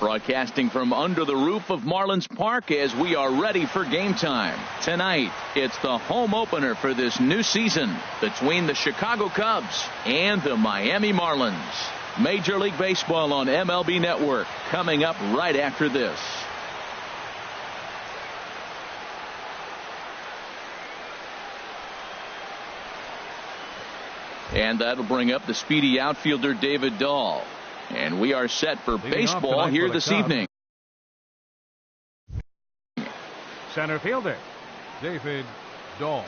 Broadcasting from under the roof of Marlins Park as we are ready for game time. Tonight, it's the home opener for this new season between the Chicago Cubs and the Miami Marlins. Major League Baseball on MLB Network coming up right after this. And that'll bring up the speedy outfielder David Dahl. And we are set for baseball here this evening. Center fielder David Dahl.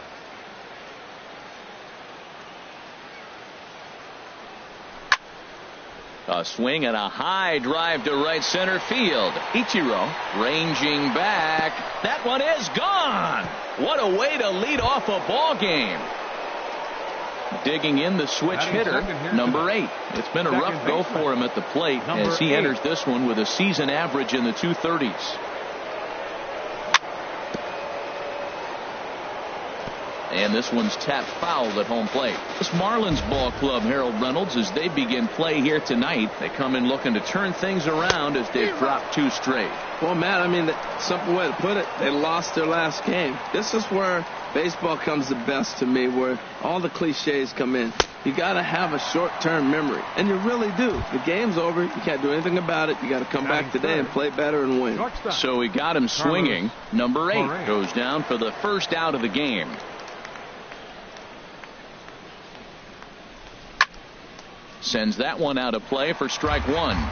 A swing and a high drive to right center field. Ichiro ranging back. That one is gone. What a way to lead off a ball game. Digging in the switch hitter, number 8. It's been a rough go for him at the plate as he enters this one with a season average in the 230s. And this one's tapped foul at home plate. This Marlins ball club, Harold Reynolds, as they begin play here tonight. They come in looking to turn things around as they've dropped 2 straight. Well, Matt, I mean, simple way to put it, they lost their last game. This is where baseball comes the best to me, where all the cliches come in. You got to have a short-term memory, and you really do. The game's over. You can't do anything about it. You got to come back today and play better and win. So he got him swinging. Number 8 goes down for the first out of the game. Sends that one out of play for strike 1.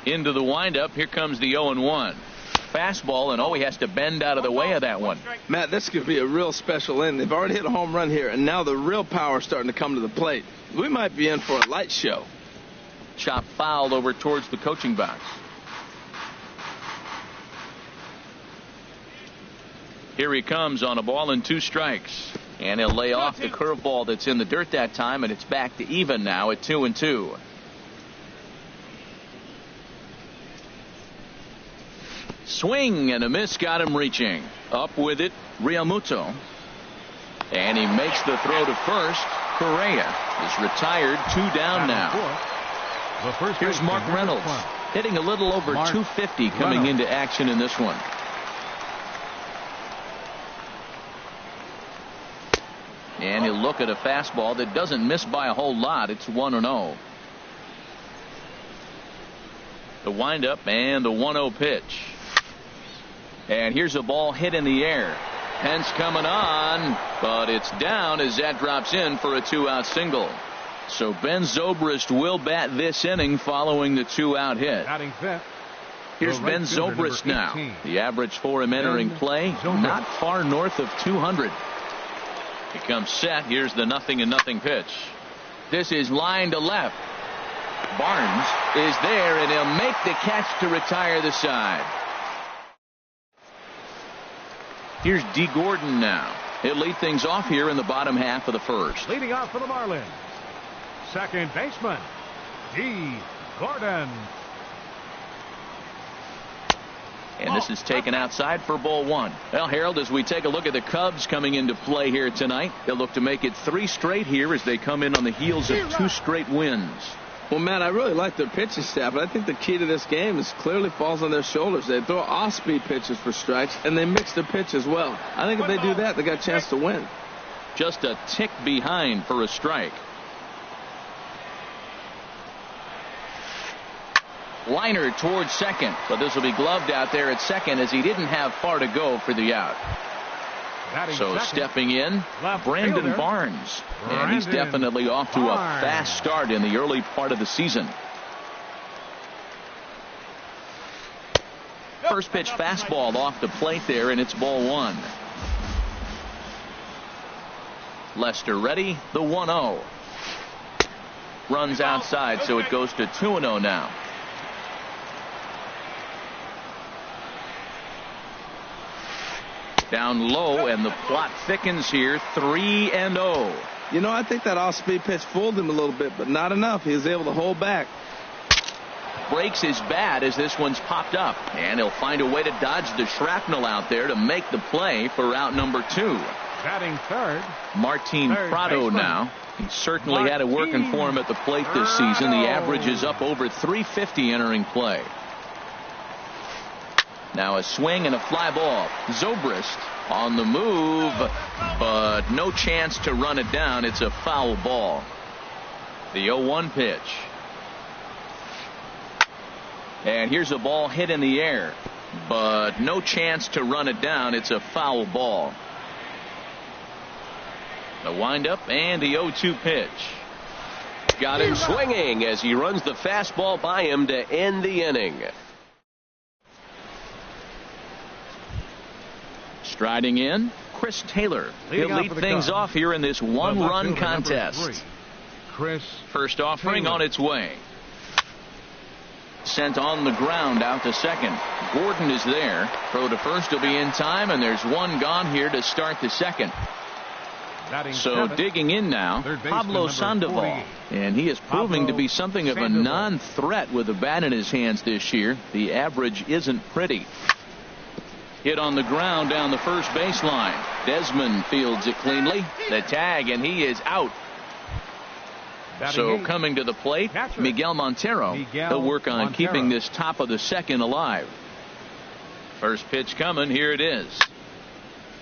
Into the windup. Here comes the 0-1. Fastball, and he has to bend out of the way of that one. Matt, this could be a real special inning. They've already hit a home run here, and now the real power is starting to come to the plate. We might be in for a light show. Chop fouled over towards the coaching box. Here he comes on a ball and 2 strikes. And he'll lay off the curveball that's in the dirt that time, and it's back to even now at 2-2. Swing and a miss got him reaching. Up with it, Realmuto. And he makes the throw to first. Correa is retired, 2 down now. Here's Mark Reynolds hitting a little over 250 coming into action in this one. And he'll look at a fastball that doesn't miss by a whole lot. It's 1-0. The windup and the 1-0 pitch. And here's a ball hit in the air. Pence coming on, but it's down as that drops in for a 2-out single. So Ben Zobrist will bat this inning following the 2-out hit. Here's Ben Zobrist now. The average for him entering play, not far north of 200. He comes set. Here's the 0-0 pitch. This is line to left. Barnes is there, and he'll make the catch to retire the side. Here's D. Gordon now. He'll lead things off here in the bottom half of the first. Leading off for the Marlins, second baseman, D. Gordon. And this is taken outside for ball 1. Well, Harold, as we take a look at the Cubs coming into play here tonight, they'll look to make it 3 straight here as they come in on the heels of 2 straight wins. Well, Matt, I really like their pitching staff, but I think the key to this game is clearly falls on their shoulders. They throw off-speed pitches for strikes, and they mix their pitch as well. I think if they do that, they got a chance to win. Just a tick behind for a strike. Liner towards second, but this will be gloved out there at second as he didn't have far to go for the out. So stepping in, Brandon Barnes. And he's definitely off to a fast start in the early part of the season. First pitch fastball off the plate there, and it's ball 1. Lester ready, the 1-0. Runs outside, so it goes to 2-0 now. Down low, and the plot thickens here. 3-0. You know, I think that off-speed pitch fooled him a little bit, but not enough. He was able to hold back. Breaks his bat as this one's popped up, and he'll find a way to dodge the shrapnel out there to make the play for out number 2. Batting third, Martin third Prado baseman. now. He certainly had it working for him at the plate this season. The average is up over 350 entering play. Now a swing and a fly ball. Zobrist on the move, but no chance to run it down. It's a foul ball. The 0-1 pitch. And here's a ball hit in the air, but no chance to run it down. It's a foul ball. The windup and the 0-2 pitch. Got him swinging as he runs the fastball by him to end the inning. Striding in, Chris Taylor. He'll lead things off here in this one-run contest. Chris First offering Taylor. on its way. Sent on the ground out to second. Gordon is there. Throw to first will be in time, and there's one gone here to start the second. Batting So seventh, digging in now, third baseman Pablo number Sandoval. 48. And he is proving to be something of a Sandoval. non-threat with the bat in his hands this year. The average isn't pretty. Hit on the ground down the first baseline. Desmond fields it cleanly. The tag, and he is out. Batting So eighth, coming to the plate, catcher, Miguel Montero. Miguel He'll work on Montero. keeping this top of the second alive. First pitch coming. Here it is.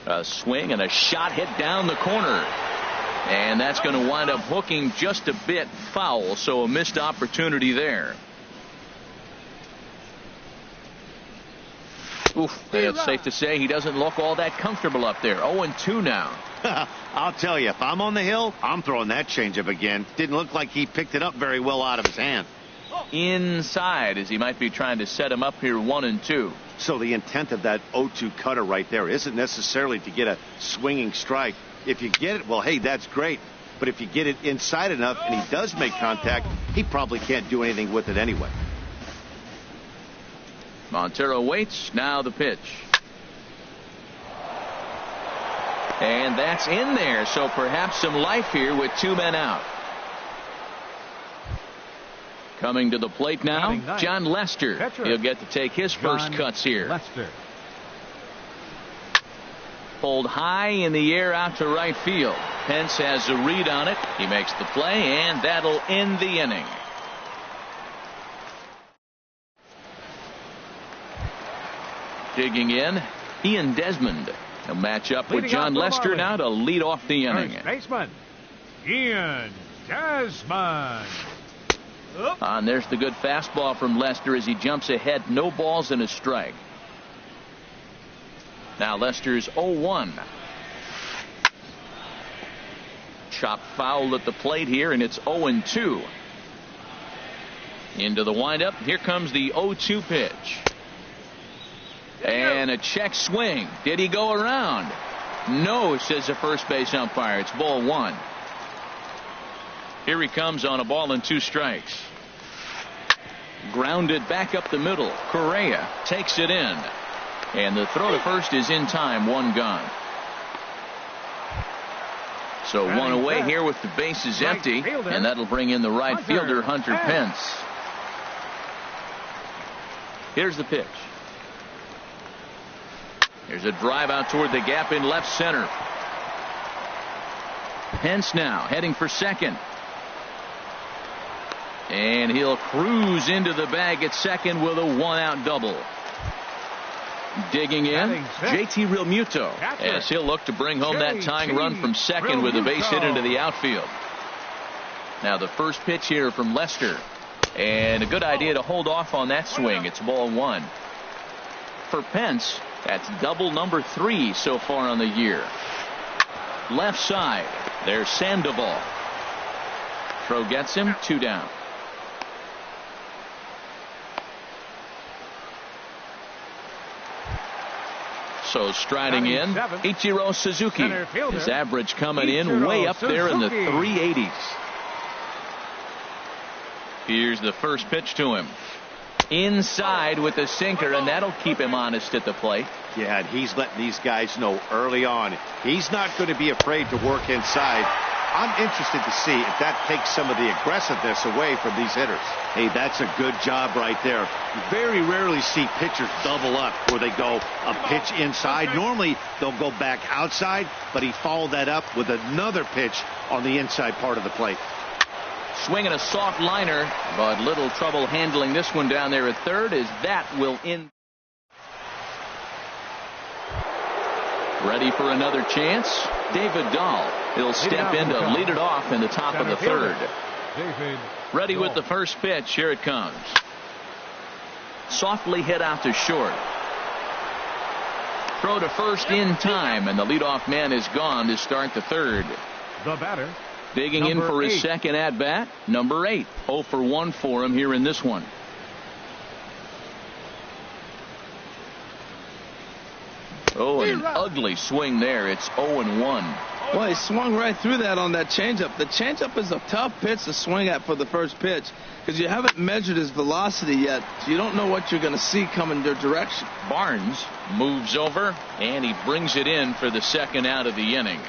A swing and a shot hit down the corner. And that's going to wind up hooking just a bit foul. So a missed opportunity there. Oof, it's safe to say he doesn't look all that comfortable up there. 0-2 now. I'll tell you, if I'm on the hill, I'm throwing that changeup again. Didn't look like he picked it up very well out of his hand. Inside, as he might be trying to set him up here 1-2. So the intent of that 0-2 cutter right there isn't necessarily to get a swinging strike. If you get it, well, hey, that's great. But if you get it inside enough and he does make contact, he probably can't do anything with it anyway. Montero waits. Now the pitch. And that's in there. So perhaps some life here with two men out. Coming to the plate now, Batting ninth, John Lester. catcher, He'll get to take his first John cuts here. Lester. Pulled high in the air out to right field. Pence has a read on it. He makes the play, and that'll end the inning. Digging in, Ian Desmond. He'll match up with Leading off John the Lester Marlins. now to lead off the inning. First baseman, Ian Desmond. And there's the good fastball from Lester as he jumps ahead. No balls and a strike. Now Lester's 0-1. Chop foul at the plate here, and it's 0-2. Into the windup. Here comes the 0-2 pitch. And a check swing. Did he go around? No, says the first base umpire. It's ball one. Here he comes on a ball and two strikes. Grounded back up the middle. Correa takes it in. And the throw to first is in time. One gone. So one away here with the bases Right empty. fielder, And that'll bring in the right Hunter fielder, Hunter Pence. Pence. Here's the pitch. There's a drive out toward the gap in left center. Pence now heading for second. And he'll cruise into the bag at second with a one-out double. Digging in, Batting sixth, JT Realmuto. catcher, As he'll look to bring home that tying JT run from second with a base hit Realmuto. into the outfield. Now the first pitch here from Lester. And a good idea to hold off on that swing. It's ball one. For Pence, that's double number 3 so far on the year. Left side, there's Sandoval. Throw gets him, 2 down. So striding in, Batting seventh, Ichiro Suzuki. center fielder, His average coming in Ichiro way up there in the Suzuki. 380s. Here's the first pitch to him. Inside with the sinker, and that'll keep him honest at the plate. Yeah, and he's letting these guys know early on he's not going to be afraid to work inside. I'm interested to see if that takes some of the aggressiveness away from these hitters. Hey, that's a good job right there. You very rarely see pitchers double up where they go a pitch inside. Normally, they'll go back outside, but he followed that up with another pitch on the inside part of the plate. Swinging a soft liner, but little trouble handling this one down there at third, as that will end. Ready for another chance? David Dahl. He'll step in to lead it off in the top of the third. Ready with the first pitch. Here it comes. Softly hit out to short. Throw to first in time, and the leadoff man is gone to start the third. The batter. Digging in for his second at bat, number 8. 0 for 1 for him here in this one. Oh, an ugly swing there. It's 0-1. Well, he swung right through that on that changeup. The changeup is a tough pitch to swing at for the first pitch because you haven't measured his velocity yet. So you don't know what you're going to see coming their direction. Barnes moves over, and he brings it in for the second out of the inning.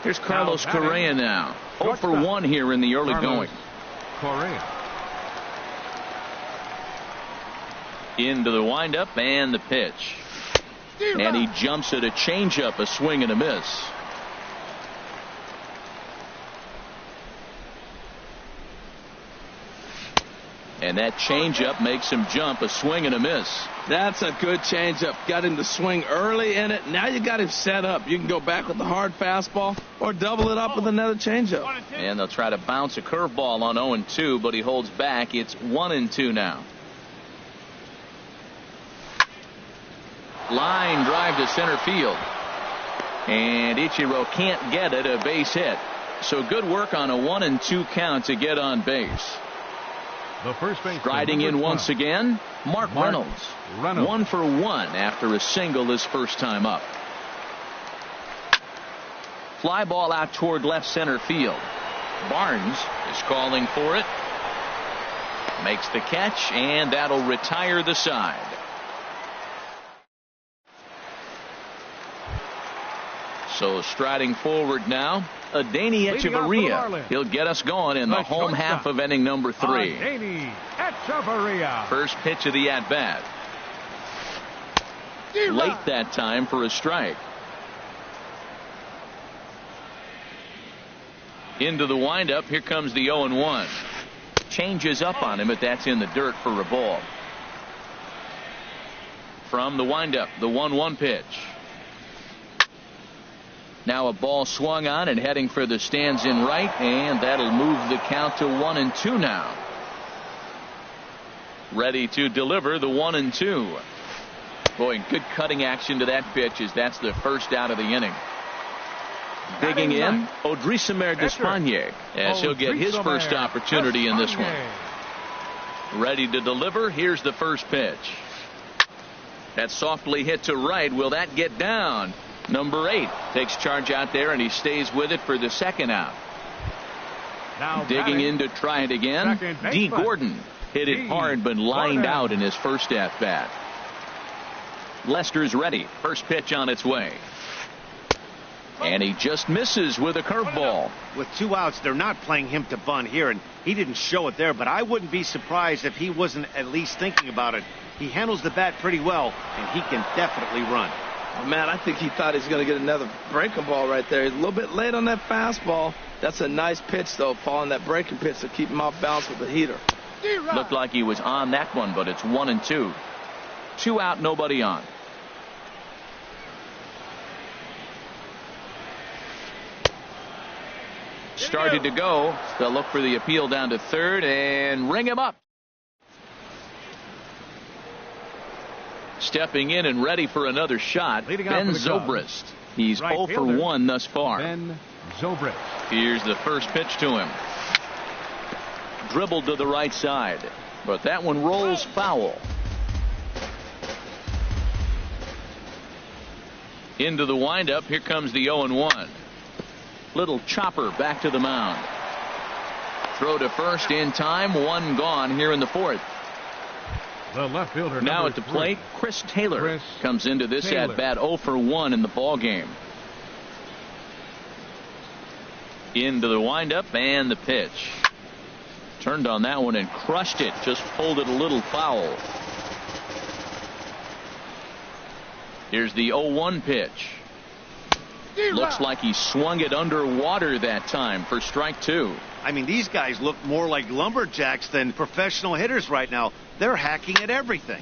Here's Carlos Correa now. 0 for 1 here in the early going. Correa. Into the windup and the pitch. And he jumps at a changeup, a swing and a miss. And that changeup makes him jump, a swing and a miss. That's a good changeup. Got him to swing early in it. Now you got him set up. You can go back with the hard fastball or double it up with another changeup. And they'll try to bounce a curveball on 0-2, but he holds back. It's 1-2 now. Line drive to center field. And Ichiro can't get it, a base hit. So good work on a 1-2 count to get on base. The first base Striding in once again, Mark Reynolds. 1 for 1 after a single his first time up. Fly ball out toward left center field. Barnes is calling for it. Makes the catch, and that'll retire the side. So striding forward now, Adeiny Echeverria. He'll get us going in the home half of inning number 3. Adeiny Echeverria. First pitch of the at-bat. Late that time for a strike. Into the windup. Here comes the 0-1. Changes up on him, but that's in the dirt for a ball. From the windup, the 1-1 pitch. Now a ball swung on and heading for the stands in right, and that'll move the count to 1-2 now. Ready to deliver the 1-2. Boy, good cutting action to that pitch as that's the first out of the inning. Digging in, Odrisamer Despaigne, as he'll get his first opportunity in this one. Ready to deliver. Here's the first pitch. That's softly hit to right. Will that get down? Number 8 takes charge out there, and he stays with it for the second out. Now digging in to try it again. D. Gordon hit it hard, but lined out in his first at bat. Lester's ready. First pitch on its way. And he just misses with a curveball. With 2 outs, they're not playing him to bunt here, and he didn't show it there, but I wouldn't be surprised if he wasn't at least thinking about it. He handles the bat pretty well, and he can definitely run. Oh, man, I think he thought he was going to get another breaking ball right there. He's a little bit late on that fastball. That's a nice pitch, though, following that breaking pitch to keep him off balance with the heater. Looked like he was on that one, but it's 1-2. 2 out, nobody on. Started to go. They'll look for the appeal down to third and ring him up. Stepping in and ready for another shot, Ben Zobrist. He's 0 for 1 thus far. Ben Zobrist. Here's the first pitch to him. Dribbled to the right side, but that one rolls foul. Into the windup. Here comes the 0-1. Little chopper back to the mound. Throw to first in time. 1 gone here in the 4th. The left fielder now at the plate, Chris Taylor comes into this at bat 0 for 1 in the ball game. Into the windup and the pitch. Turned on that one and crushed it. Just pulled it a little foul. Here's the 0-1 pitch. Looks like he swung it underwater that time for strike 2. I mean, these guys look more like lumberjacks than professional hitters right now. They're hacking at everything.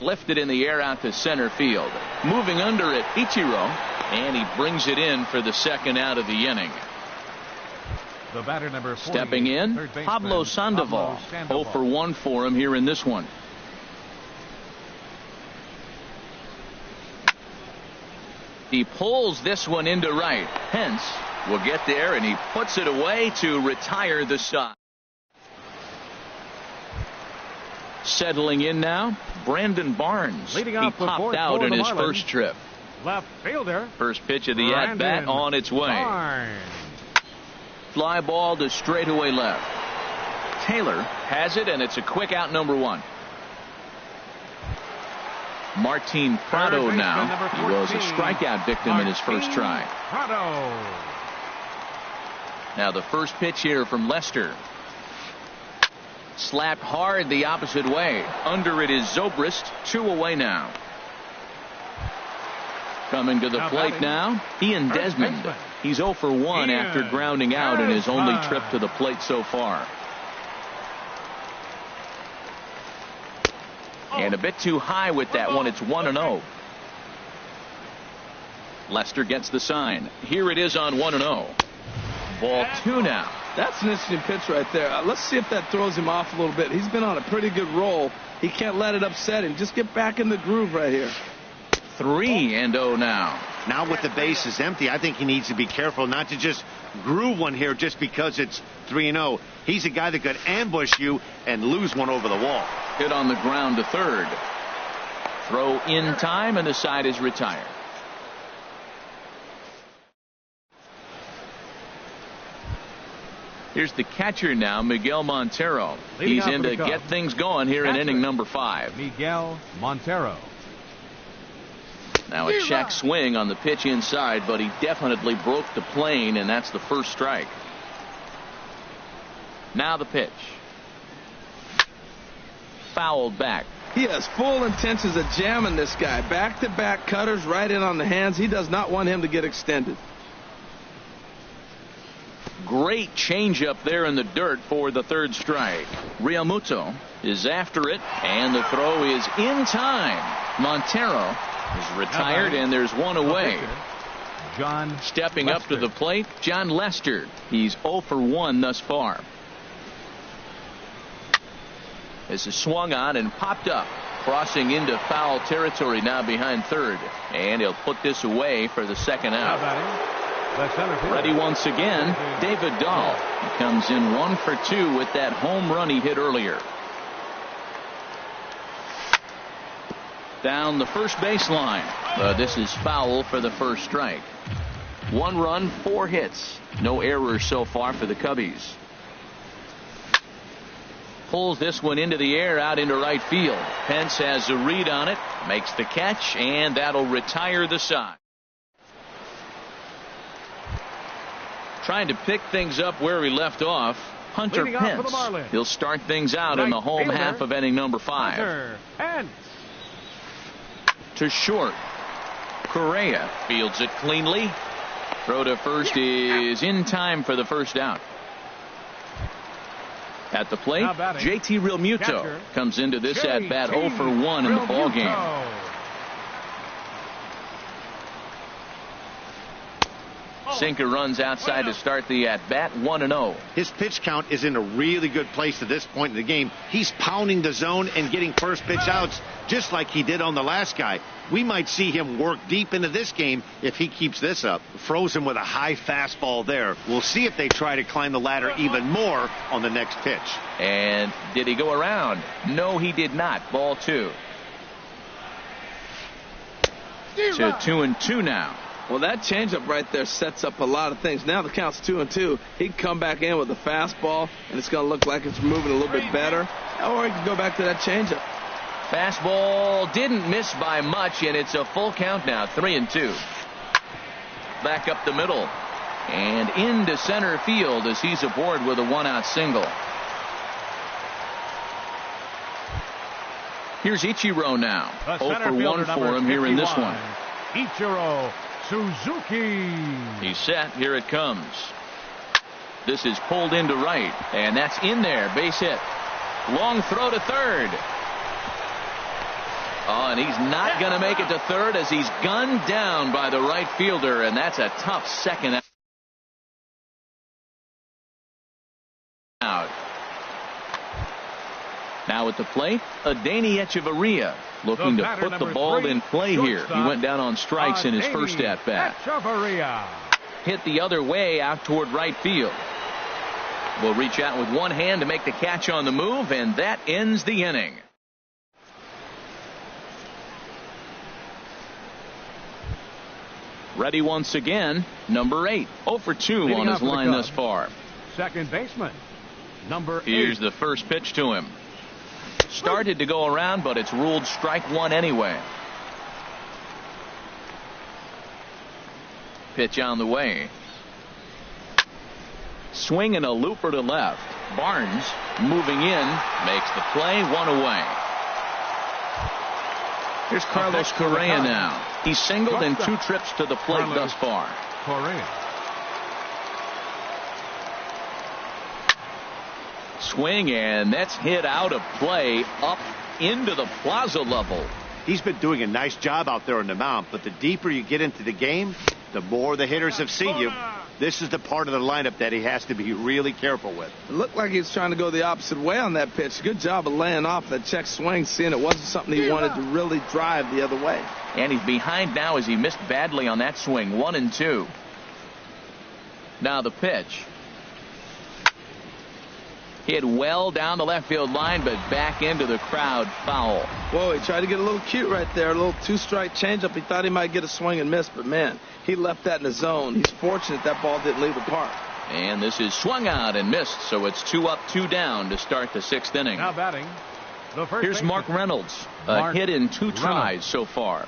Lifted in the air out to center field. Moving under it, Ichiro. And he brings it in for the second out of the inning. The batter number 40, stepping in, Pablo Sandoval. 0 for 1 for him here in this one. He pulls this one into right. Pence will get there, and he puts it away to retire the side. Settling in now, Brandon Barnes. Leading he off the popped fourth out for in the his Marlins. first trip. Left fielder. First pitch of the at-bat on its way. Barnes. Fly ball to straightaway left. Taylor has it, and it's a quick out, number 1. Martin Prado now. He was a strikeout victim in his first try. Prado. Now the first pitch here from Lester. Slapped hard the opposite way. Under it is Zobrist. 2 away now. Coming to the plate now, Ian Desmond. He's 0 for 1 after grounding out in his only trip to the plate so far. And a bit too high with that one. It's 1-0. Lester gets the sign. Here it is on 1-0. Ball 2 now. That's an interesting pitch right there. Let's see if that throws him off a little bit. He's been on a pretty good roll. He can't let it upset him. Just get back in the groove right here. 3-0 now. Now with the bases empty, I think he needs to be careful not to just groove one here just because it's 3-0. He's a guy that could ambush you and lose one over the wall. Hit on the ground to third. Throw in time, and the side is retired. Here's the catcher now, Miguel Montero. He's in to get things going here in inning number 5. Miguel Montero. Now a check swing on the pitch inside, but he definitely broke the plane, and that's the first strike. Now the pitch. Fouled back. He has full intentions of jamming this guy. Back-to-back cutters right in on the hands. He does not want him to get extended. Great changeup there in the dirt for the third strike. Realmuto is after it, and the throw is in time. Montero is retired, and there's one away. John Stepping Lester. up to the plate, John Lester. He's 0 for 1 thus far. This is swung on and popped up, crossing into foul territory now behind third, and he'll put this away for the second out. Ready once again, David Dahl. He comes in 1 for 2 with that home run he hit earlier. Down the first baseline. This is foul for the first strike. 1 run, 4 hits. No errors so far for the Cubbies. Pulls this one into the air out into right field. Pence has a read on it, makes the catch, and that'll retire the side. Trying to pick things up where he left off, Hunter Pence. He'll start things out in the home half of inning number 5. Hunter Pence. To short. Correa fields it cleanly. Throw to first is in time for the first out. At the plate, JT Realmuto comes into this at bat 0 for 1 in the ball game. Sinker runs outside to start the at bat, 1-0. His pitch count is in a really good place at this point in the game. He's pounding the zone and getting first pitch outs just like he did on the last guy. We might see him work deep into this game if he keeps this up. Frozen with a high fastball there. We'll see if they try to climb the ladder even more on the next pitch. And did he go around? No, he did not. Ball 2. To 2-2 now. Well, that changeup right there sets up a lot of things. Now the count's 2-2. He can come back in with a fastball, and it's going to look like it's moving a little bit better. Or he can go back to that changeup. Fastball didn't miss by much, and it's a full count now, 3-2. Back up the middle. And into center field as he's aboard with a 1-out single. Here's Ichiro now. 0 for 1 for him here in this one. Ichiro Suzuki. He's set. Here it comes. This is pulled into right, and that's in there. Base hit. Long throw to third. Oh, and he's not going to make it to third as he's gunned down by the right fielder, and that's a tough second out. Now at the plate, Adeiny Echeverria looking to put the ball in play here. He went down on strikes in his first at-bat. Hit the other way out toward right field. Will reach out with one hand to make the catch on the move, and that ends the inning. Ready once again, number 8. 0 for 2 on his line thus far. Second baseman, number 8. Here's the first pitch to him. Started to go around, but it's ruled strike one anyway. Pitch on the way. Swing and a looper to left. Barnes moving in, makes the play, one away. Here's Carlos Correa now. He's singled in 2 trips to the plate thus far. Correa. Swing, and that's hit out of play up into the plaza level. He's been doing a nice job out there on the mound, but the deeper you get into the game, the more the hitters have seen you. This is the part of the lineup that he has to be really careful with. It looked like he was trying to go the opposite way on that pitch. Good job of laying off that check swing, seeing it wasn't something he wanted to really drive the other way. And he's behind now as he missed badly on that swing. 1-2. Now the pitch. Hit well down the left field line, but back into the crowd, foul. Whoa, he tried to get a little cute right there. A little 2-strike changeup. He thought he might get a swing and miss, but man, he left that in the zone. He's fortunate that ball didn't leave the park. And this is swung out and missed, so it's 2 up, 2 down to start the 6th inning. Now batting, the first Here's Mark Reynolds. A hit in 2 tries so far.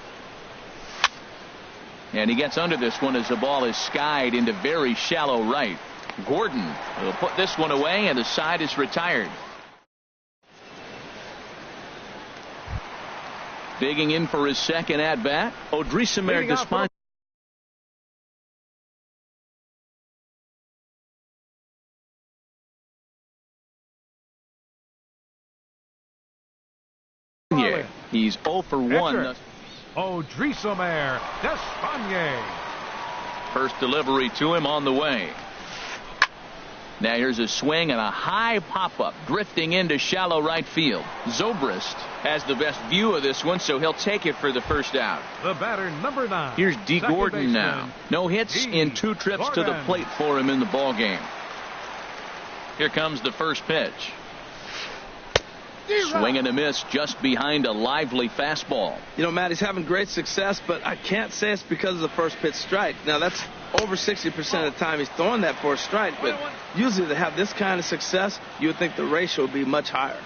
And he gets under this one as the ball is skied into very shallow right. Gordon will put this one away, and the side is retired. Digging in for his second at-bat, Odrisamer Despaigne. He's 0 for 1. Odrisamer Despaigne. First delivery to him on the way. Now here's a swing and a high pop-up drifting into shallow right field. Zobrist has the best view of this one, so he'll take it for the first out. The batter, number 9. Here's D. Gordon now. No hits in 2 trips to the plate for him in the ball game. Here comes the first pitch. Swing and a miss just behind a lively fastball. You know, Matt, he's having great success, but I can't say it's because of the first pitch strike. Now, that's over 60% of the time he's throwing that for a strike, but usually to have this kind of success, you would think the ratio would be much higher.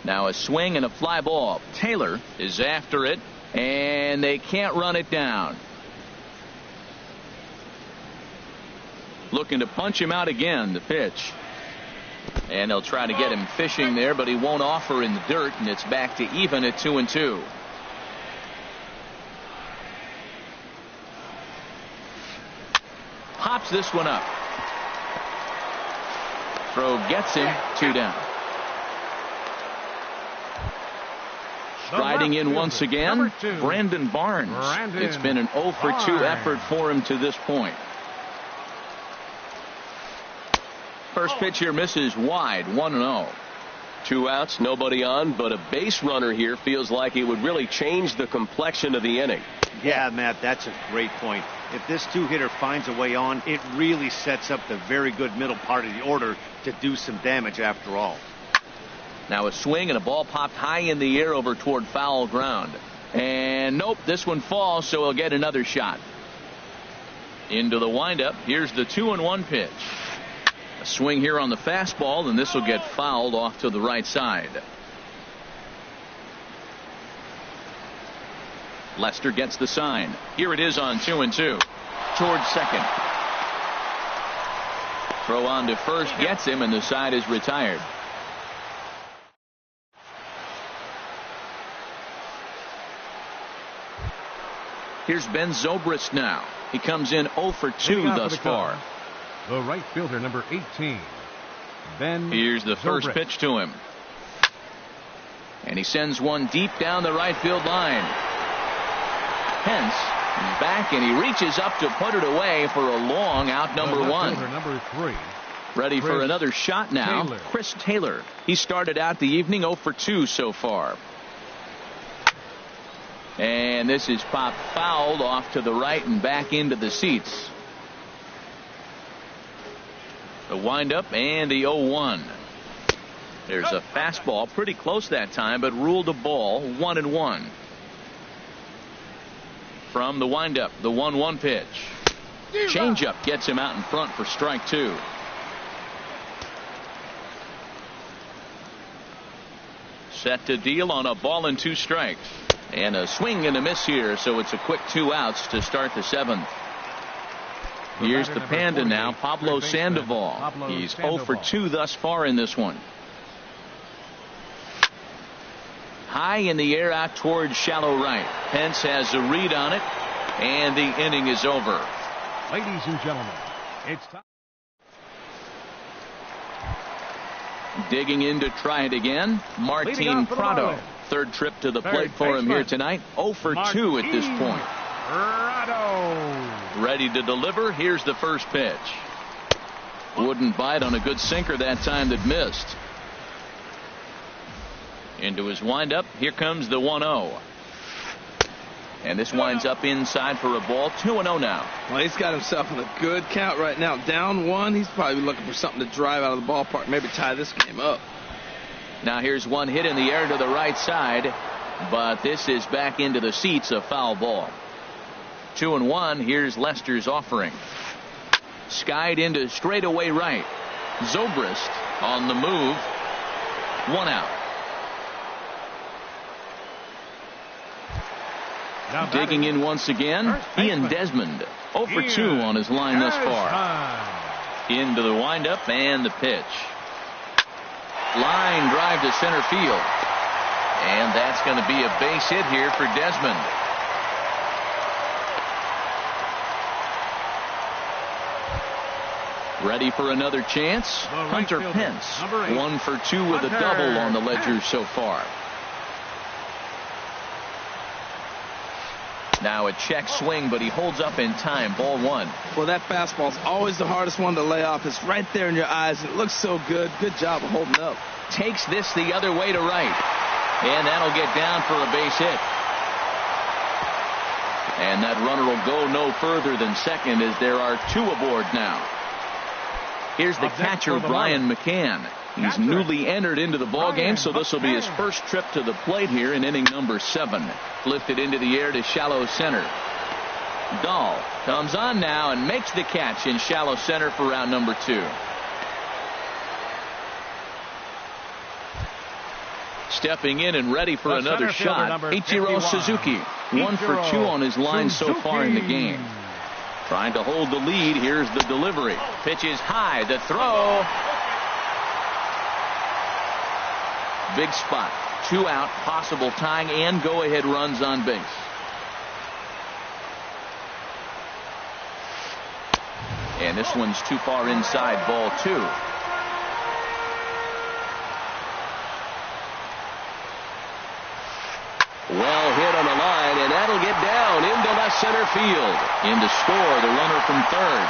Now a swing and a fly ball. Taylor is after it, and they can't run it down. Looking to punch him out again, the pitch. And they'll try to get him fishing there, but he won't offer in the dirt, and it's back to even at 2-2. Pops this one up. Throw gets him, 2 down. Striding in once again, Brandon Barnes. It's been an 0 for 2 effort for him to this point. First pitch here misses wide, 1-0. 2 outs, nobody on, but a base runner here feels like it would really change the complexion of the inning. Yeah, Matt, that's a great point. If this 2-hitter finds a way on, it really sets up the very good middle part of the order to do some damage after all. Now a swing and a ball popped high in the air over toward foul ground. And nope, this one falls, so he'll get another shot. Into the windup. Here's the 2-1 pitch. A swing here on the fastball, and this will get fouled off to the right side. Lester gets the sign. Here it is on 2-2. Towards second. Throw on to first gets him, and the side is retired. Here's Ben Zobrist now. He comes in 0 for 2 thus far. The right fielder, number 18, Ben. Here's the first Zobrist. pitch to him. And he sends one deep down the right field line. Pence is back, and he reaches up to put it away for a long out, number The left 1. fielder, number 3. Ready for Chris another shot now. Taylor. Chris Taylor. He started out the evening 0 for 2 so far. And this is popped fouled off to the right and back into the seats. The windup and the 0-1. There's a fastball pretty close that time, but ruled a ball. 1-1. From the windup, the 1-1 pitch. Changeup gets him out in front for strike 2. Set to deal on a ball and 2 strikes. And a swing and a miss here, so it's a quick 2 outs to start the 7th. Here's the Panda now, Pablo Sandoval. He's 0 for 2 thus far in this one. High in the air out towards shallow right. Pence has a read on it, and the inning is over. Ladies and gentlemen, it's time. Digging in to try it again, Martin Prado. Third trip to the plate for him here tonight. 0 for 2 at this point. Prado. Ready to deliver. Here's the first pitch. Wouldn't bite on a good sinker that time that missed. Into his windup. Here comes the 1-0. And this winds up inside for a ball. 2-0 now. Well, he's got himself in a good count right now. Down 1. He's probably looking for something to drive out of the ballpark. Maybe tie this game up. Now here's one hit in the air to the right side, but this is back into the seats, a foul ball. 2-1. Here's Lester's offering. Skied into straightaway right. Zobrist on the move. 1 out. Digging in once again, Ian Desmond. 0 for 2 on his line thus far. Into the windup and the pitch. Line drive to center field. And that's going to be a base hit here for Desmond. Ready for another chance? Hunter Pence. 1 for 2 with a double on the ledger so far. Now a check swing, but he holds up in time. Ball 1. Well, that fastball's always the hardest one to lay off. It's right there in your eyes, and it looks so good. Good job of holding up. Takes this the other way to right. And that'll get down for a base hit. And that runner will go no further than second as there are 2 aboard now. Here's the catcher, Brian McCann. He's newly entered into the ballgame, so this will be his first trip to the plate here in inning number 7. Lifted into the air to shallow center. Dahl comes on now and makes the catch in shallow center for round number 2. Stepping in and ready for another shot, Ichiro Suzuki. 1 for 2 on his line so far in the game. Trying to hold the lead. Here's the delivery. Pitch is high. The throw. Big spot. 2 out. Possible tying and go-ahead runs on base. And this one's too far inside. Ball 2. Well hit on the line, and that'll get down into left center field. In to score, the runner from third.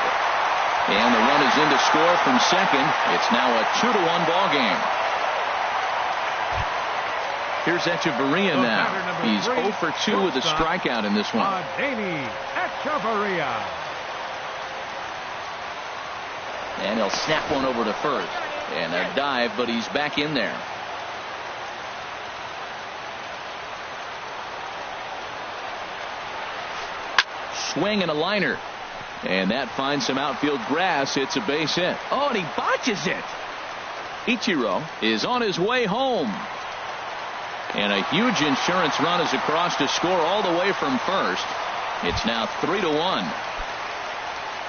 And the run is in to score from second. It's now a 2-1 ball game. Here's Echeverria now. He's 0 for 2 with a strikeout in this one. Adeiny Echeverria. And he'll snap one over to first. And a dive, but he's back in there. Swing and a liner. And that finds some outfield grass. It's a base hit. Oh, and he botches it. Ichiro is on his way home. And a huge insurance run is across to score all the way from first. It's now 3-1.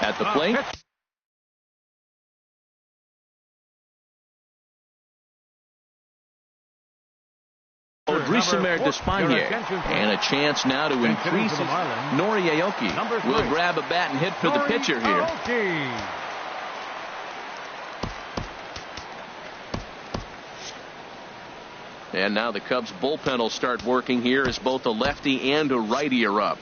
At the plate, Odrisamer Despaigne, and a chance now to increase his. Nori Aoki will grab a bat and hit for the pitcher here. And now the Cubs bullpen will start working here as both a lefty and a righty are up.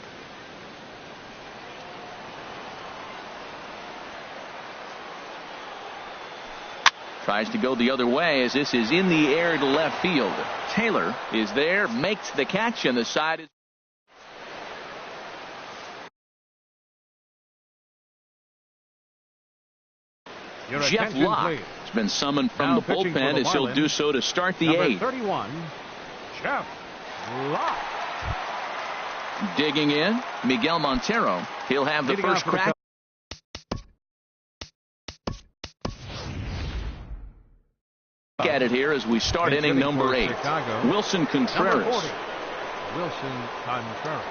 Tries to go the other way as this is in the air to left field. Taylor is there, makes the catch, and the side is. Jeff Locke has been summoned from the bullpen as he'll do so to start the eighth. 31, Jeff Locke. Digging in, Miguel Montero. He'll have the first crack. At it here as we start inning number 8. Wilson Contreras. Wilson Contreras.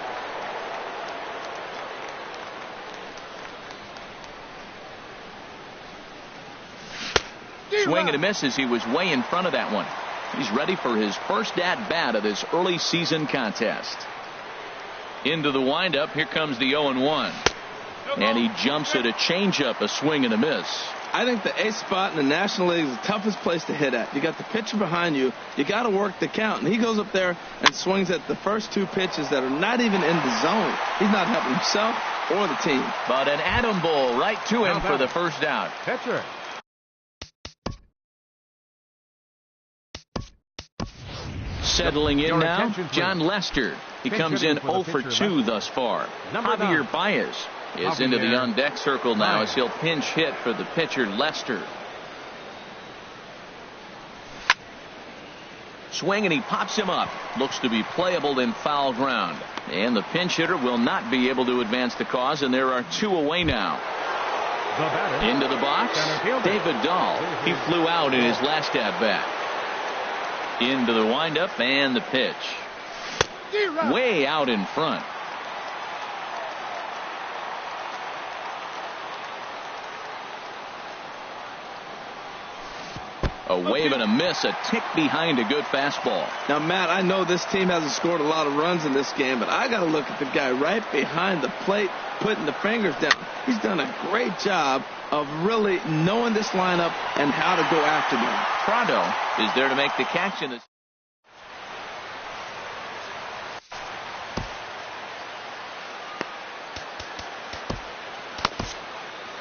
Swing and a miss as he was way in front of that one. He's ready for his first at bat of this early season contest. Into the windup. Here comes the 0-1. And he jumps at a changeup, a swing and a miss. I think the eighth spot in the National League is the toughest place to hit at. You got the pitcher behind you. You got to work the count. And he goes up there and swings at the first two pitches that are not even in the zone. He's not helping himself or the team. But an Atom Bowl right to him for the first out. Pitcher. Settling in now, John Lester. He comes in 0 for 2 thus far. Javier Baez is into the on-deck circle now as he'll pinch hit for the pitcher Lester. Swing and he pops him up. Looks to be playable in foul ground. And the pinch hitter will not be able to advance the cause, and there are 2 away now. Into the box, David Dahl. He flew out in his last at-bat. Into the windup and the pitch. Way out in front. A wave and a miss, a tick behind a good fastball. Now, Matt, I know this team hasn't scored a lot of runs in this game, but I got to look at the guy right behind the plate, putting the fingers down. He's done a great job of really knowing this lineup and how to go after them. Prado is there to make the catch in this.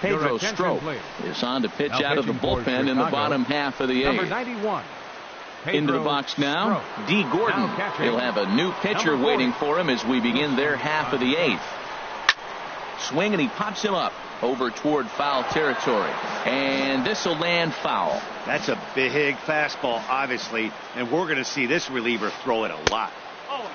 Pedro Strop is on to pitch out of the bullpen in the bottom half of the eighth. 91. Into the box now, D. Gordon. He'll have a new pitcher waiting for him as we begin their half of the eighth. Swing and he pops him up over toward foul territory. And this will land foul. That's a big fastball, obviously, and we're going to see this reliever throw it a lot.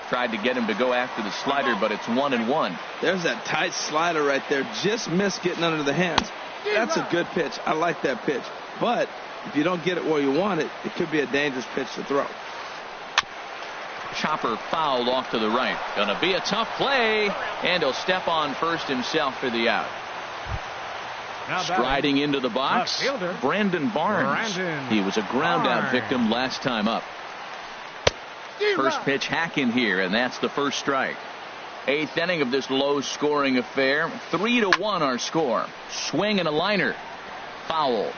Tried to get him to go after the slider, but it's 1-1. There's that tight slider right there. Just missed getting under the hands. That's a good pitch. I like that pitch. But if you don't get it where you want it, it could be a dangerous pitch to throw. Chopper fouled off to the right. Gonna be a tough play, and he'll step on first himself for the out. Striding into the box, Brandon Barnes. He was a ground out victim last time up. First pitch hack in here, and that's the first strike. Eighth inning of this low-scoring affair. 3-1 our score. Swing and a liner. Foul.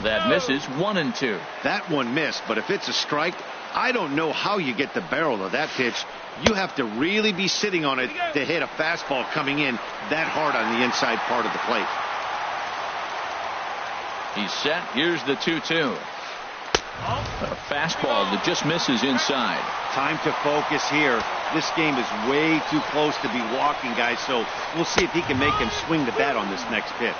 That misses. 1-2. That one missed, but if it's a strike, I don't know how you get the barrel of that pitch. You have to really be sitting on it to hit a fastball coming in that hard on the inside part of the plate. He's set. Here's the 2-2. A fastball that just misses inside. Time to focus here. This game is way too close to be walking, guys, so we'll see if he can make him swing the bat on this next pitch.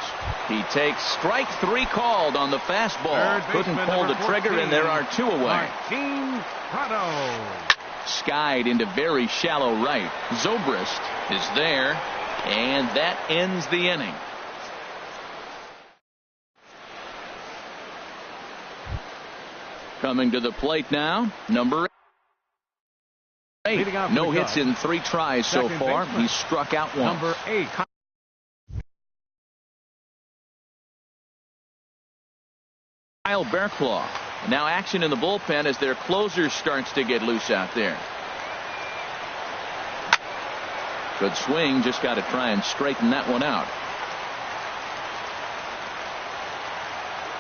He takes strike 3 called on the fastball. Couldn't pull the trigger, and there are 2 away. Martin Prado. Skied into very shallow right. Zobrist is there, and that ends the inning. Coming to the plate now, number 8. No hits in 3 tries so far. He struck out once. Number 8. Kyle Bearclaw. Now action in the bullpen as their closer starts to get loose out there. Good swing, just got to try and straighten that one out.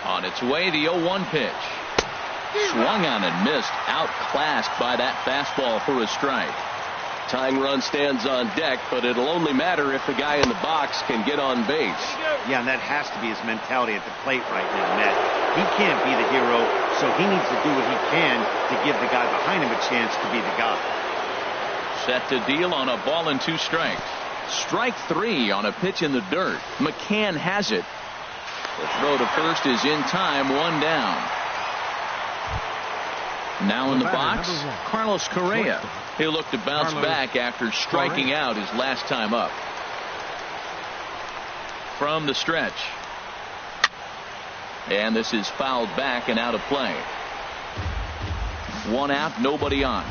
On its way, the 0-1 pitch. Swung on and missed. Outclassed by that fastball for a strike. Tying run stands on deck, but it'll only matter if the guy in the box can get on base. Yeah, and that has to be his mentality at the plate right now, Matt. He can't be the hero, so he needs to do what he can to give the guy behind him a chance to be the guy. Set to deal on a ball and 2 strikes. Strike 3 on a pitch in the dirt. McCann has it. The throw to first is in time, 1 down. Now in the box, Carlos Correa. He'll look to bounce back after striking out his last time up. From the stretch. And this is fouled back and out of play. 1 out, nobody on.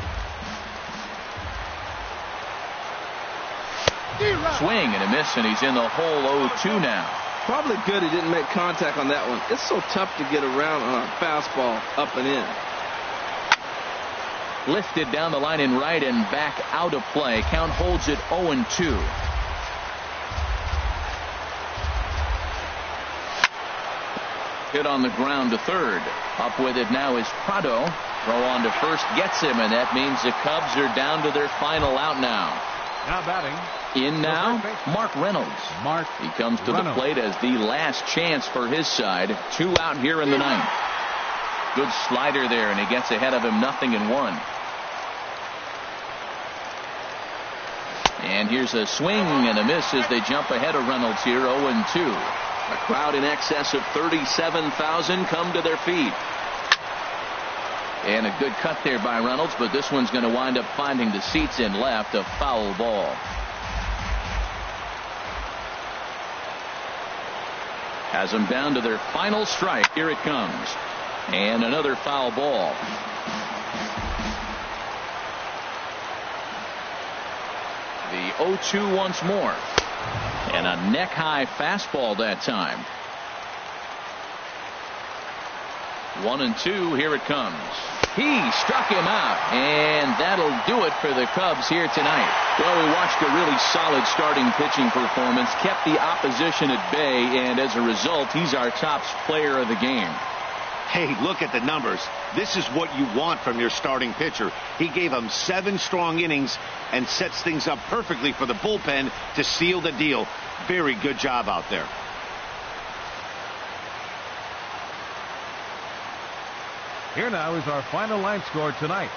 Swing and a miss, and he's in the hole 0-2 now. Probably good he didn't make contact on that one. It's so tough to get around on a fastball up and in. Lifted down the line in right and back out of play. Count holds it 0-2. Hit on the ground to third. Up with it now is Prado. Throw on to first gets him, and that means the Cubs are down to their final out now. Now batting. In now, Mark Reynolds. He comes to the plate as the last chance for his side. 2 out here in the 9th. Good slider there, and he gets ahead of him, 0-1. And here's a swing and a miss as they jump ahead of Reynolds here, 0-2. A crowd in excess of 37,000 come to their feet. And a good cut there by Reynolds, but this one's going to wind up finding the seats in left. A foul ball. Has them down to their final strike. Here it comes. And another foul ball. The 0-2 once more. And a neck-high fastball that time. 1-2. Here it comes. He struck him out, and that'll do it for the Cubs here tonight. Well, we watched a really solid starting pitching performance, kept the opposition at bay, and as a result, he's our top player of the game. Hey, look at the numbers. This is what you want from your starting pitcher. He gave them 7 strong innings and sets things up perfectly for the bullpen to seal the deal. Very good job out there. Here now is our final line score tonight.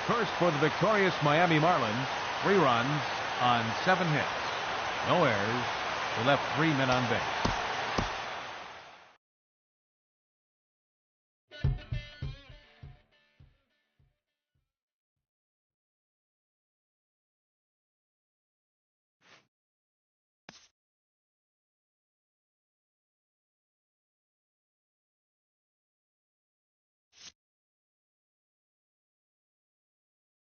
First for the victorious Miami Marlins, 3 runs on 7 hits. No errors. They left 3 men on base.